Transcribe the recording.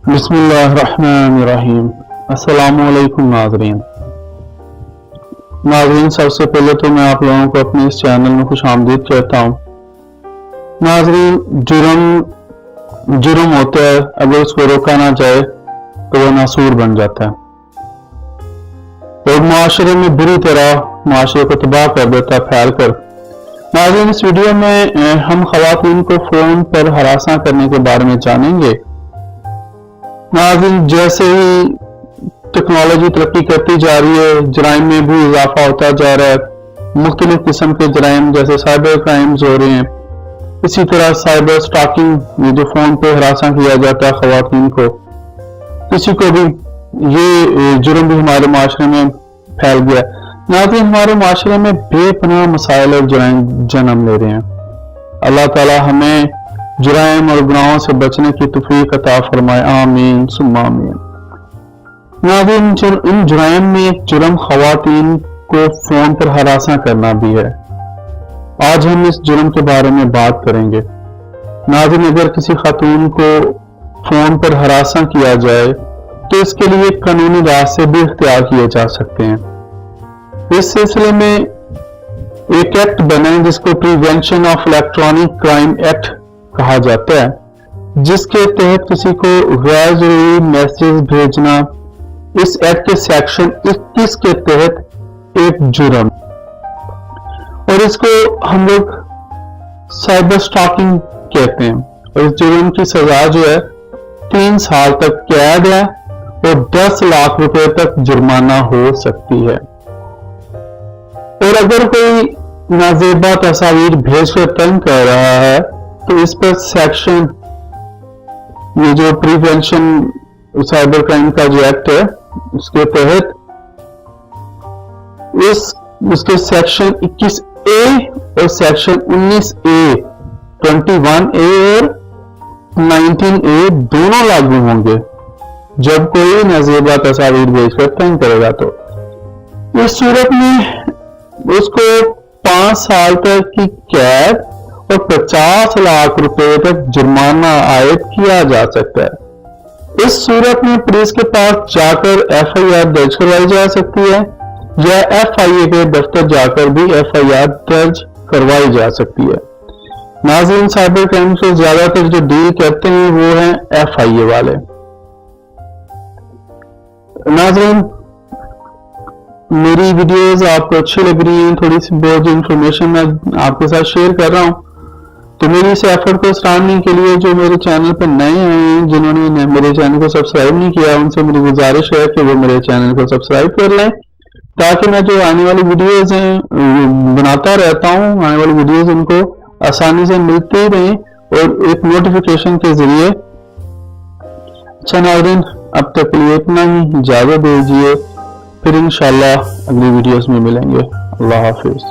बिस्मिल्लाहिर्रहमानिर्रहीम। अस्सलामुअलैकुम नाज़रीन, सबसे पहले तो मैं आप लोगों को अपने इस चैनल में खुश आमदीद कहता हूँ। नाज़रीन, जुर्म होता है, अगर उसको रोका ना जाए तो वह नासूर बन जाता है और मुआशरे में बुरी तरह मुआशरे को तबाह कर देता है फैल कर। नाज़रीन, इस वीडियो में हम ख़वातीन को फ़ोन पर हरासा करने के बारे में जानेंगे। नाज़रीन, जैसे ही टेक्नोलॉजी तरक्की करती जा रही है, जराइम में भी इजाफा होता जा रहा है। मुख्तलिफ किस्म के जराइम जैसे साइबर क्राइम्स हो रहे हैं, इसी तरह साइबर स्टॉकिंग, ये जो फोन पे हरासा किया जाता है खवातीन को, किसी को भी ये जुर्म भी हमारे माशरे में फैल गया। नाज़रीन, हमारे माशरे में बेपनाह मसाइल और जराइम जन्म ले रहे हैं। अल्लाह ताला हमें जुराइम और गुनाहों से बचने की तौफीक अता फरमाए, आमीन सुम्मा आमीन। नाज़रीन, इन जुराइम में एक जुर्म खवातीन को फोन पर हरासा करना भी है। आज हम इस जुर्म के बारे में बात करेंगे। नाज़रीन, अगर किसी खातून को फोन पर हरासा किया जाए तो इसके लिए कानूनी रास्ते भी इख्तियार किए जा सकते हैं। इस सिलसिले में एक एक्ट बना है जिसको prevention of electronic crime act कहा जाता है, जिसके तहत किसी को गैर जरूरी मैसेज भेजना इस एक्ट के सेक्शन 21 के तहत एक जुर्म, और इसको हम लोग साइबर स्टॉकिंग कहते हैं। और इस जुर्म की सजा जो है 3 साल तक कैद है और 10 लाख रुपए तक जुर्माना हो सकती है। और अगर कोई नाजेबा तस्वीर भेजकर तंग कर रहा है तो इस पर सेक्शन, ये जो प्रिवेंशन साइबर क्राइम का जो एक्ट है उसके तहत इसके सेक्शन 21A और सेक्शन 19A, 21A और 19A दोनों लागू होंगे जब कोई नाजेबा तस्वीर भेजकर तंग करेगा। तो इस सूरत में उसको 5 साल तक की कैद और 50 लाख रुपए तक जुर्माना आयद किया जा सकता है। इस सूरत में पुलिस के पास जाकर FIR दर्ज करवाई जा सकती है या FIA के दफ्तर जाकर भी FIR दर्ज करवाई जा सकती है। नाज़रीन, साइबर क्राइम से ज्यादातर जो डील करते हैं वो हैं FIA वाले। नाज़रीन, मेरी वीडियोस आपको अच्छी लग रही हैं, थोड़ी सी बहुत इंफॉर्मेशन मैं आपके साथ शेयर कर रहा हूँ, तो मेरी इस एफर्ट को सराहने के लिए जो मेरे चैनल पर नए आए हैं, जिन्होंने मेरे चैनल को सब्सक्राइब नहीं किया, उनसे मेरी गुजारिश है कि वो मेरे चैनल को सब्सक्राइब कर लें, ताकि मैं जो आने वाली वीडियोस हैं बनाता रहता हूँ, आने वाली वीडियोस उनको आसानी से मिलती रहें और एक नोटिफिकेशन के जरिए। अच्छा नाज़रीन, अब तक के लिए इतना ही, इजाजत दीजिए, फिर इंशाल्लाह अगली वीडियोस में मिलेंगे। अल्लाह हाफिज।